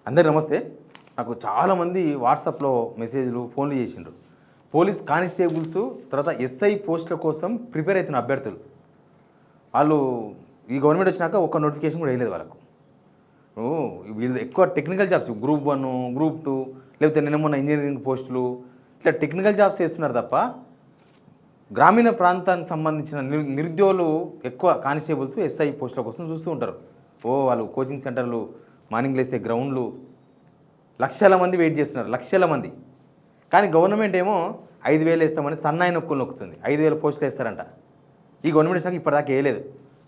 అందరు నమస్తే. నాకు చాలామంది వాట్సాప్లో మెసేజ్లు ఫోన్లు చేసిండ్రు. పోలీస్ కానిస్టేబుల్స్ తర్వాత ఎస్ఐ పోస్టుల కోసం ప్రిపేర్ అవుతున్న అభ్యర్థులు వాళ్ళు ఈ గవర్నమెంట్ వచ్చినాక ఒక్క నోటిఫికేషన్ కూడా వేయలేదు వాళ్ళకు. వీళ్ళు ఎక్కువ టెక్నికల్ జాబ్స్ గ్రూప్ 1 గ్రూప్ 2 లేకపోతే నిన్న ఇంజనీరింగ్ పోస్టులు ఇట్లా టెక్నికల్ జాబ్స్ చేస్తున్నారు తప్ప గ్రామీణ ప్రాంతానికి సంబంధించిన నిరుద్యోగులు ఎక్కువ కానిస్టేబుల్స్ ఎస్ఐ పోస్టుల కోసం చూస్తూ ఉంటారు. వాళ్ళు కోచింగ్ సెంటర్లు మార్నింగ్ లేస్తే గ్రౌండ్లు లక్షల మంది వెయిట్ చేస్తున్నారు, లక్షల మంది. కానీ గవర్నమెంట్ ఏమో 5,000 వేస్తామని సన్నాయి నొక్కులు నొక్కుతుంది. 5,000 పోస్టులు వేస్తారంట. ఈ గవర్నమెంట్ వచ్చాక ఇప్పటిదాకా వేయలేదు.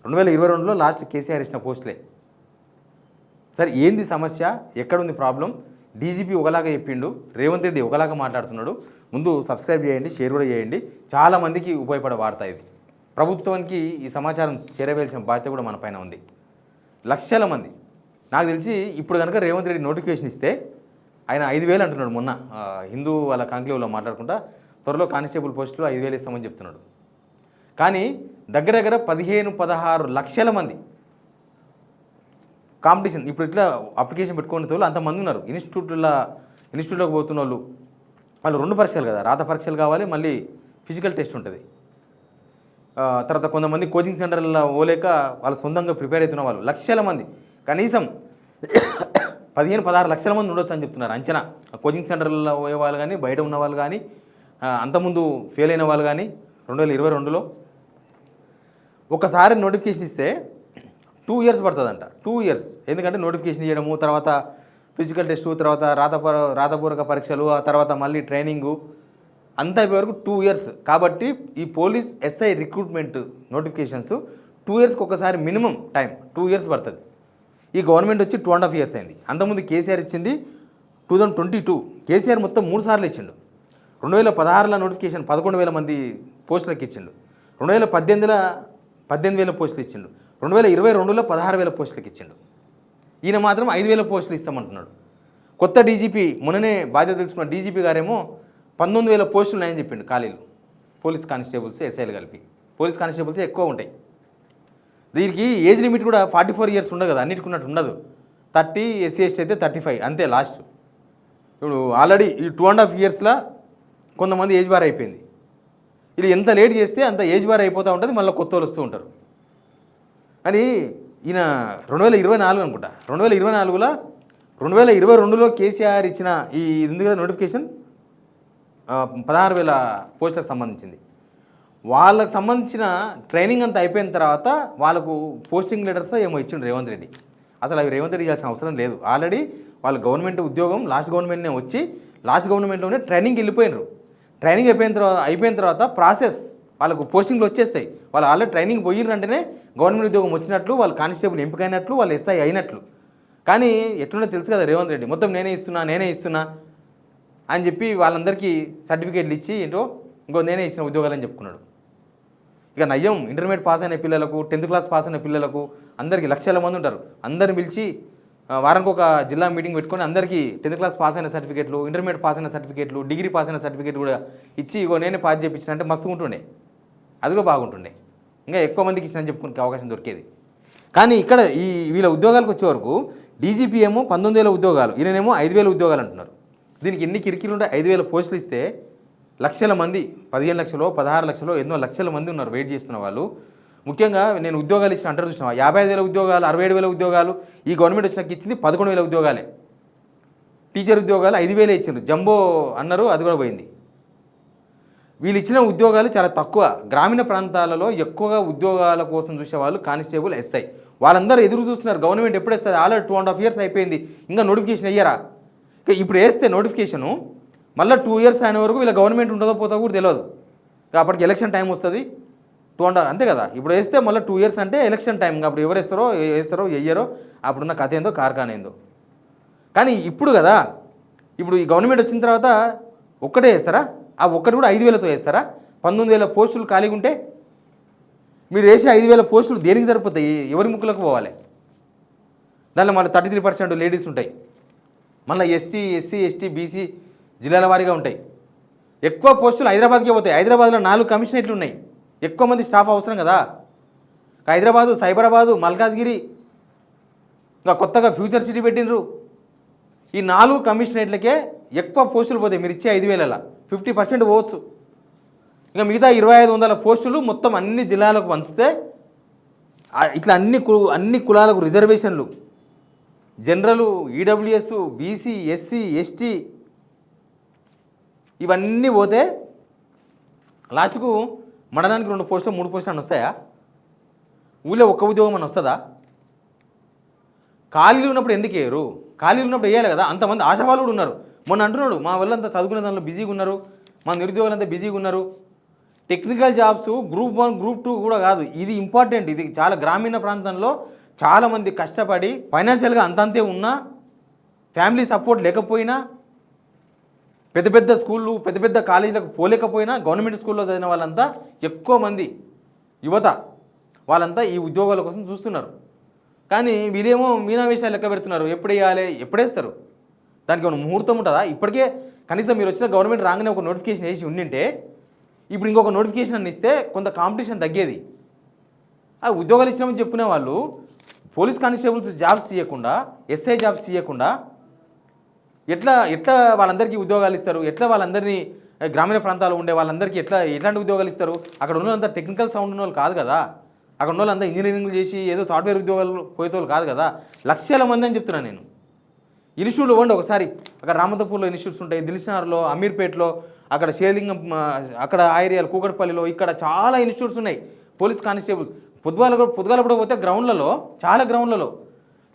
2022లో లాస్ట్ కేసీఆర్ ఇచ్చిన పోస్టులే. సరే ఏంది సమస్య, ఎక్కడుంది ప్రాబ్లం? డీజీపీ ఒకలాగా చెప్పిండు, రేవంత్ రెడ్డి ఒకలాగా మాట్లాడుతున్నాడు. ముందు సబ్స్క్రైబ్ చేయండి, షేర్ కూడా చేయండి. చాలామందికి ఉపయోగపడే వార్త ఇది. ప్రభుత్వానికి ఈ సమాచారం చేరవేయాల్సిన బాధ్యత కూడా మన పైన ఉంది. లక్షల మంది. నాకు తెలిసి ఇప్పుడు కనుక రేవంత్ రెడ్డి నోటిఫికేషన్ ఇస్తే ఆయన 5,000 అంటున్నాడు. మొన్న హిందూ వాళ్ళ కాంక్లేవ్లో మాట్లాడుకుంటా త్వరలో కానిస్టేబుల్ పోస్టులు 5,000 ఇస్తామని చెప్తున్నాడు. కానీ దగ్గర 15-16 లక్షల మంది కాంపిటీషన్. ఇప్పుడు ఇట్లా అప్లికేషన్ పెట్టుకునే వాళ్ళు అంతమంది ఉన్నారు. ఇన్స్టిట్యూట్లోకి పోతున్న వాళ్ళు 2 పరీక్షలు కదా, రాత పరీక్షలు కావాలి, మళ్ళీ ఫిజికల్ టెస్ట్ ఉంటుంది. తర్వాత కొంతమంది కోచింగ్ సెంటర్లో పోలేక వాళ్ళు సొంతంగా ప్రిపేర్ అవుతున్న వాళ్ళు లక్షల మంది, కనీసం 15-16 లక్షల మంది ఉండొచ్చు అని చెప్తున్నారు అంచనా. కోచింగ్ సెంటర్లో పోయే వాళ్ళు కానీ, బయట ఉన్న వాళ్ళు కానీ, అంతకుముందు ఫెయిల్ అయిన వాళ్ళు కానీ 2022లో ఒకసారి నోటిఫికేషన్ ఇస్తే 2 years పడుతుందంట. 2 years. ఎందుకంటే నోటిఫికేషన్ ఇవ్వడము, తర్వాత ఫిజికల్ టెస్టు, తర్వాత రాతపూర్వక పరీక్షలు, ఆ తర్వాత మళ్ళీ ట్రైనింగు అంతా అయిపోయే వరకు 2 years. కాబట్టి ఈ పోలీస్ ఎస్ఐ రిక్రూట్మెంట్ నోటిఫికేషన్స్ 2 yearsకి ఒకసారి మినిమం టైం 2 years పడుతుంది. ఈ గవర్నమెంట్ వచ్చి 2.5 years అయింది. అంతకుముందు కేసీఆర్ ఇచ్చింది 2022. కేసీఆర్ మొత్తం 3 సార్లు ఇచ్చిండు. 2016లో నోటిఫికేషన్ 11,000 మంది పోస్టులకు ఇచ్చిండు. 2018లో 18,000 పోస్టులు ఇచ్చిండు. 2022లో 16,000 పోస్టులకు ఇచ్చిండు. ఈయన మాత్రం 5,000 పోస్టులు ఇస్తామంటున్నాడు. కొత్త డీజీపీ మొన్ననే బాధ్యత తెలుసుకున్న డీజీపీ గారేమో 19,000 పోస్టులు ఉన్నాయని చెప్పిండు ఖాళీలు. పోలీస్ కానిస్టేబుల్స్ ఎస్ఐలు కలిపి పోలీస్ కానిస్టేబుల్స్ ఎక్కువ ఉంటాయి. దీనికి ఏజ్ లిమిట్ కూడా 44 years ఉండదు కదా, అన్నిటికి ఉన్నట్టు ఉండదు. 30, SC ST అయితే 35 అంతే లాస్ట్. ఇప్పుడు ఆల్రెడీ ఈ 2.5 yearsలో కొంతమంది ఏజ్ బార్ అయిపోయింది. ఇది ఎంత లేట్ చేస్తే అంత ఏజ్ బార్ అయిపోతూ ఉంటుంది, మళ్ళీ కొత్త వాళ్ళు వస్తూ ఉంటారు. అని ఈయన 2024 అనుకుంటా, 2024లో 2022లో కేసీఆర్ ఇచ్చిన ఈ ఉంది కదా నోటిఫికేషన్ 16,000 పోస్టులకు సంబంధించింది. వాళ్ళకు సంబంధించిన ట్రైనింగ్ అంతా అయిపోయిన తర్వాత వాళ్ళకు పోస్టింగ్ లెటర్స్ ఏమో ఇచ్చిండు రేవంత్ రెడ్డి. అసలు అవి రేవంత్ రెడ్డి చేయాల్సిన అవసరం లేదు. ఆల్రెడీ వాళ్ళ గవర్నమెంట్ ఉద్యోగం లాస్ట్ గవర్నమెంట్నే వచ్చి లాస్ట్ గవర్నమెంట్లోనే ట్రైనింగ్ వెళ్ళిపోయినారు. ట్రైనింగ్ అయిపోయిన తర్వాత ప్రాసెస్ వాళ్ళకు పోస్టింగ్లు వచ్చేస్తాయి. వాళ్ళు ఆల్రెడీ ట్రైనింగ్ పోయినంటేనే గవర్నమెంట్ ఉద్యోగం వచ్చినట్లు, వాళ్ళు కానిస్టేబుల్ ఎంపికైనట్లు, వాళ్ళు ఎస్ఐ అయినట్లు. కానీ ఎట్లుందో తెలుసు కదా రేవంత్ రెడ్డి, మొత్తం నేనే ఇస్తున్నా అని చెప్పి వాళ్ళందరికీ సర్టిఫికేట్లు ఇచ్చి ఏంటో నేనే ఇచ్చిన ఉద్యోగాలని చెప్పుకున్నాడు. ఇక నయ్యం ఇంటర్మీడియట్ పాస్ అయిన పిల్లలకు, 10th క్లాస్ పాస్ అయిన పిల్లలకు అందరికీ లక్షల మంది ఉంటారు. అందరిని పిలిచి వారానికి ఒక జిల్లా మీటింగ్ పెట్టుకొని అందరికీ 10th క్లాస్ పాస్ అయిన సర్టిఫికేట్లు, ఇంటర్మీడియట్ పాస్ అయిన సర్టిఫికేట్లు, డిగ్రీ పాస్ అయిన సర్టిఫికేట్ కూడా ఇచ్చి నేనే పాస్ చేయించిన అంటే మస్తుగా ఉంటుండే, అది కూడా బాగుంటుండే. ఇంకా ఎక్కువ మందికి ఇచ్చిన చెప్పుకునే అవకాశం దొరికేది. కానీ ఇక్కడ వీళ్ళ ఉద్యోగాలకు వచ్చే వరకు డీజీపీ ఏమో 19,000 ఉద్యోగాలు, ఈయనేమో 5,000 ఉద్యోగాలు అంటున్నారు. దీనికి ఎన్ని కిరికీలు ఉంటే 5,000 పోస్టులు ఇస్తే లక్షల మంది, 15 లక్షలు 16 లక్షలు ఎన్నో లక్షల మంది ఉన్నారు వెయిట్ చేస్తున్న వాళ్ళు. ముఖ్యంగా నేను ఉద్యోగాలు ఇచ్చిన అంటారు చూసినా 55,000 ఉద్యోగాలు, 67,000 ఉద్యోగాలు ఈ గవర్నమెంట్ వచ్చినాక ఇచ్చింది 11,000 ఉద్యోగాలే. టీచర్ ఉద్యోగాలు 5,000 ఇచ్చిండ్రు, జంబో అన్నారు, అది కూడా పోయింది. వీళ్ళు ఇచ్చిన ఉద్యోగాలు చాలా తక్కువ. గ్రామీణ ప్రాంతాలలో ఎక్కువగా ఉద్యోగాల కోసం చూసేవాళ్ళు కానిస్టేబుల్, ఎస్ఐ. వాళ్ళందరూ ఎదురు చూస్తున్నారు గవర్నమెంట్ ఎప్పుడు వేస్తుంది. ఆల్రెడీ 2.5 years అయిపోయింది, ఇంకా నోటిఫికేషన్ అయ్యారా? ఇప్పుడు వేస్తే నోటిఫికేషను మళ్ళీ 2 years అయిన వరకు వీళ్ళ గవర్నమెంట్ ఉంటుందో పోతా కూడా తెలియదు. అప్పటికి ఎలక్షన్ టైం వస్తుంది, 2.5 అంతే కదా. ఇప్పుడు వేస్తే మళ్ళీ 2 years అంటే ఎలక్షన్ టైం. అప్పుడు ఎవరు వేస్తారో వెయ్యరో అప్పుడున్న కథ ఏందో కార్ఖానేందో. కానీ ఇప్పుడు కదా, ఇప్పుడు ఈ గవర్నమెంట్ వచ్చిన తర్వాత ఒక్కటే వేస్తారా? ఆ ఒక్కటి కూడా 5,000తో వేస్తారా? 19,000 పోస్టులు ఖాళీగా ఉంటే మీరు వేసే 5,000 పోస్టులు దేనికి సరిపోతాయి? ఎవరి ముక్కులకు పోవాలి? దానిలో మళ్ళీ 33% లేడీస్ ఉంటాయి, మళ్ళీ SC SC ST BC జిల్లాల వారీగా ఉంటాయి. ఎక్కువ పోస్టులు హైదరాబాద్కే పోతాయి. హైదరాబాద్లో 4 కమిషనరేట్లు ఉన్నాయి, ఎక్కువ మంది స్టాఫ్ అవసరం కదా. హైదరాబాదు, సైబరాబాదు, మల్కాజ్గిరి, ఇంకా కొత్తగా ఫ్యూచర్ సిటీ పెట్టినరు. ఈ 4 కమిషనరేట్లకే ఎక్కువ పోస్టులు పోతాయి. మీరు ఇచ్చే 5,000ల 50% పోవచ్చు. ఇంకా మిగతా 2,500 పోస్టులు మొత్తం అన్ని జిల్లాలకు పంచితే ఇట్లా అన్ని కులాలకు రిజర్వేషన్లు, general, EWS, BC, SC, ST ఇవన్నీ పోతే లాస్ట్కు మండలానికి 2 పోస్టులు 3 పోస్టులు అని వస్తాయా? ఊళ్ళో ఒక్క ఉద్యోగం అని వస్తుందా? ఖాళీలు ఉన్నప్పుడు ఎందుకు వేయరు? ఖాళీలు ఉన్నప్పుడు వేయాలి కదా. అంతమంది ఆశావాళ్ళు కూడా ఉన్నారు. మొన్న అంటున్నాడు మా వాళ్ళంతా చదువుకునే దానిలో బిజీగా ఉన్నారు, మా నిరుద్యోగులంతా బిజీగా ఉన్నారు. టెక్నికల్ జాబ్స్ గ్రూప్ 1 గ్రూప్ 2 కూడా కాదు, ఇది ఇంపార్టెంట్. ఇది చాలా గ్రామీణ ప్రాంతంలో చాలామంది కష్టపడి ఫైనాన్షియల్గా అంతంతే ఉన్నా, ఫ్యామిలీ సపోర్ట్ లేకపోయినా, పెద్ద పెద్ద స్కూళ్ళు పెద్ద పెద్ద కాలేజీలకు పోలేకపోయినా గవర్నమెంట్ స్కూల్లో చదివిన వాళ్ళంతా ఎక్కువ మంది యువత వాళ్ళంతా ఈ ఉద్యోగాల కోసం చూస్తున్నారు. కానీ వీళ్ళేమో మీనావేశాలు లెక్క పెడుతున్నారు. ఎప్పుడు వేయాలి, ఎప్పుడేస్తారు? దానికి ఏమైనా ముహూర్తం ఉంటుందా? ఇప్పటికే కనీసం మీరు వచ్చిన గవర్నమెంట్ రాగానే ఒక నోటిఫికేషన్ వేసి ఉండింటే ఇప్పుడు ఇంకొక నోటిఫికేషన్ అని ఇస్తే కొంత కాంపిటీషన్ తగ్గేది. ఆ ఉద్యోగాలు ఇచ్చినామని చెప్పుకునే వాళ్ళు పోలీస్ కానిస్టేబుల్స్ జాబ్స్ ఇవ్వకుండా, ఎస్ఐ జాబ్స్ ఇవ్వకుండా ఎట్లా వాళ్ళందరికీ ఉద్యోగాలు ఇస్తారు? ఎట్లా వాళ్ళందరినీ గ్రామీణ ప్రాంతాల్లో ఉండే వాళ్ళందరికీ ఎట్లాంటి ఉద్యోగాలు ఇస్తారు? అక్కడ ఉన్న వాళ్ళంతా టెక్నికల్ సౌండ్ ఉన్న వాళ్ళు కాదు కదా. అక్కడ ఉన్న వాళ్ళంతా ఇంజనీరింగ్ చేసి ఏదో సాఫ్ట్వేర్ ఉద్యోగాలు పోయేతోళ్ళు కాదు కదా. లక్షల మంది అని చెప్తున్నాను నేను. ఇన్స్టిట్యూట్లు ఇవ్వండి ఒకసారి. అక్కడ రామతపూర్లో ఇన్స్టిట్యూట్స్ ఉంటాయి, దిల్షనగర్లో, అమీర్పేటలో, అక్కడ షేర్లింగం, అక్కడ ఆ ఏరియాలో కూకట్పల్లిలో, ఇక్కడ చాలా ఇన్స్టిట్యూట్స్ ఉన్నాయి పోలీస్ కానిస్టేబుల్స్. పొద్దుగాల కూడా పోతే గ్రౌండ్లలో, చాలా గ్రౌండ్లలో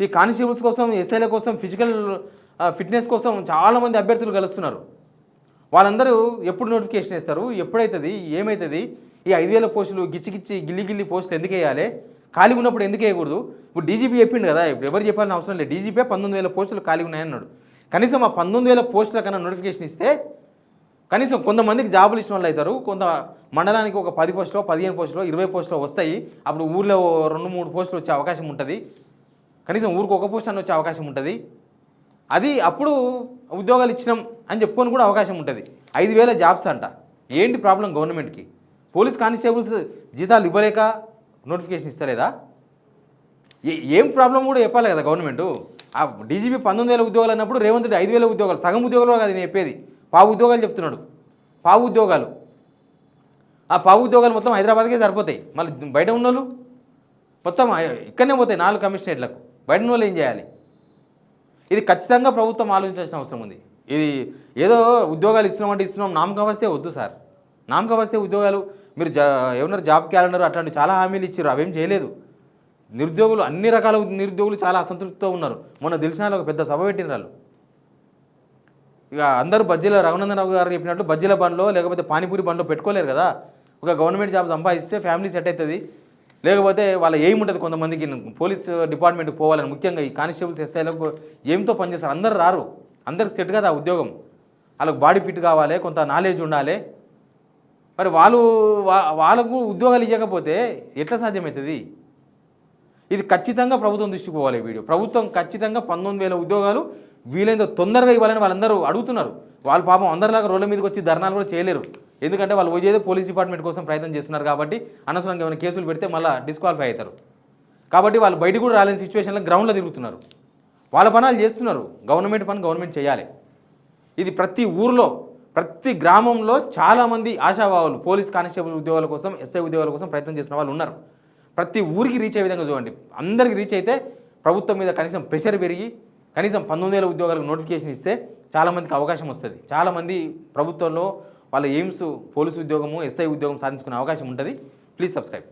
ఈ కానిస్టేబుల్స్ కోసం, ఎస్ఐల కోసం, ఫిజికల్ ఫిట్నెస్ కోసం చాలామంది అభ్యర్థులు కలుస్తున్నారు. వాళ్ళందరూ ఎప్పుడు నోటిఫికేషన్ ఇస్తారు, ఎప్పుడైతుంది, ఏమవుతుంది? ఈ 5,000 పోస్టులు గిచ్చి గిల్లి పోస్టులు ఎందుకు వేయాలి? ఖాళీ ఉన్నప్పుడు ఎందుకు వేయకూడదు? ఇప్పుడు డీజీపీ చెప్పిండు కదా, ఇప్పుడు ఎవరు చెప్పాలని అవసరం లేదు. డీజీపీ 19,000 పోస్టులు ఖాళీ ఉన్నాయన్నాడు. కనీసం ఆ 19,000 పోస్టుల కన్నా నోటిఫికేషన్ ఇస్తే కనీసం కొంతమందికి జాబులు ఇచ్చిన వాళ్ళు అవుతారు. కొంత మండలానికి ఒక 10 పోస్టులో, 15 పోస్టులో, 20 పోస్టులో వస్తాయి. అప్పుడు ఊర్లో 2-3 పోస్టులు వచ్చే అవకాశం ఉంటుంది. కనీసం ఊరికి ఒక పోస్ట్ అని వచ్చే అవకాశం ఉంటుంది. అది అప్పుడు ఉద్యోగాలు ఇచ్చినాం అని చెప్పుకొని కూడా అవకాశం ఉంటుంది. 5,000 జాబ్స్ అంట. ఏంటి ప్రాబ్లం గవర్నమెంట్కి? పోలీస్ కానిస్టేబుల్స్ జీతాలు ఇవ్వలేక నోటిఫికేషన్ ఇస్తలేదా? ఏం ప్రాబ్లం కూడా చెప్పాలి కదా గవర్నమెంట్. ఆ డీజీపీ 19,000 ఉద్యోగాలు అన్నప్పుడు రేవంత్ రెడ్డి 5,000 ఉద్యోగాలు, సగం ఉద్యోగాలు కాదు నేను చెప్పేది, పావు ఉద్యోగాలు చెప్తున్నాడు. పావు ఉద్యోగాలు. ఆ పావు ఉద్యోగాలు మొత్తం హైదరాబాద్కే సరిపోతాయి. మళ్ళీ బయట ఉన్నోళ్ళు మొత్తం ఇక్కడనే పోతాయి 4 కమిషనరేట్లకు. బయట ఉన్న వాళ్ళు ఏం చేయాలి? ఇది ఖచ్చితంగా ప్రభుత్వం ఆలోచించాల్సిన అవసరం ఉంది. ఇది ఏదో ఉద్యోగాలు ఇస్తున్నాం నామకం వస్తే వద్దు సార్. నామకం వస్తే ఉద్యోగాలు మీరు ఏమన్నారు జాబ్ క్యాలెండర్ అట్లాంటి చాలా హామీలు ఇచ్చారు, అవేం చేయలేదు. నిరుద్యోగులు, అన్ని రకాల నిరుద్యోగులు చాలా అసంతృప్తితో ఉన్నారు. మొన్న దిల్షనగర్లో ఒక పెద్ద సభ పెట్టిన వాళ్ళు. ఇక అందరూ బజ్జీల రఘునందనరావు గారు చెప్పినట్టు బజ్జీల బండ్లో లేకపోతే పానీపూరి బండ్లో పెట్టుకోలేరు కదా. ఒక గవర్నమెంట్ జాబ్ సంపాదిస్తే ఫ్యామిలీ సెట్ అవుతుంది. లేకపోతే వాళ్ళ ఏం ఉంటుంది, కొంతమందికి పోలీస్ డిపార్ట్మెంట్కి పోవాలని, ముఖ్యంగా ఈ కానిస్టేబుల్స్ ఎస్ఐలకు ఏంతో పనిచేస్తారు. అందరు రారు, అందరికి సెట్ కదా ఉద్యోగం. వాళ్ళకు బాడీ ఫిట్ కావాలి, కొంత నాలెడ్జ్ ఉండాలి. మరి వాళ్ళకు ఉద్యోగాలు ఇవ్వకపోతే ఎట్లా సాధ్యమవుతుంది? ఇది ఖచ్చితంగా ప్రభుత్వం దృష్టికి పోవాలి. వీడియో ప్రభుత్వం ఖచ్చితంగా 19,000 ఉద్యోగాలు వీలైనంత తొందరగా ఇవ్వాలని వాళ్ళందరూ అడుగుతున్నారు. వాళ్ళు పాపం అందరిలాగా రోడ్ల మీదకి వచ్చి ధర్నాలు కూడా చేయలేరు. ఎందుకంటే వాళ్ళు వచ్చేదే పోలీస్ డిపార్ట్మెంట్ కోసం ప్రయత్నం చేస్తున్నారు కాబట్టి అనవసరంగా ఏమైనా కేసులు పెడితే మళ్ళీ డిస్క్వాలిఫై అవుతారు. కాబట్టి వాళ్ళు బయటకు కూడా రాలేని సిచ్యువేషన్లో గ్రౌండ్లో తిరుగుతున్నారు. వాళ్ళ పనులు చేస్తున్నారు. గవర్నమెంట్ పని గవర్నమెంట్ చేయాలి. ఇది ప్రతి ఊరిలో, ప్రతి గ్రామంలో చాలామంది ఆశావాహులు పోలీస్ కానిస్టేబుల్ ఉద్యోగాల కోసం, ఎస్ఐ ఉద్యోగాల కోసం ప్రయత్నం చేస్తున్న వాళ్ళు ఉన్నారు. ప్రతి ఊరికి రీచ్ అయ్యే విధంగా చూడండి. అందరికి రీచ్ అయితే ప్రభుత్వం మీద కనీసం ప్రెషర్ పెరిగి కనీసం 19,000 ఉద్యోగాలకు నోటిఫికేషన్ ఇస్తే చాలామందికి అవకాశం వస్తుంది. చాలామంది ప్రభుత్వంలో వాళ్ళ ఎయిమ్స్ పోలీసు ఉద్యోగము, ఎస్ఐ ఉద్యోగం సాధించుకునే అవకాశం ఉంటుంది. Please subscribe.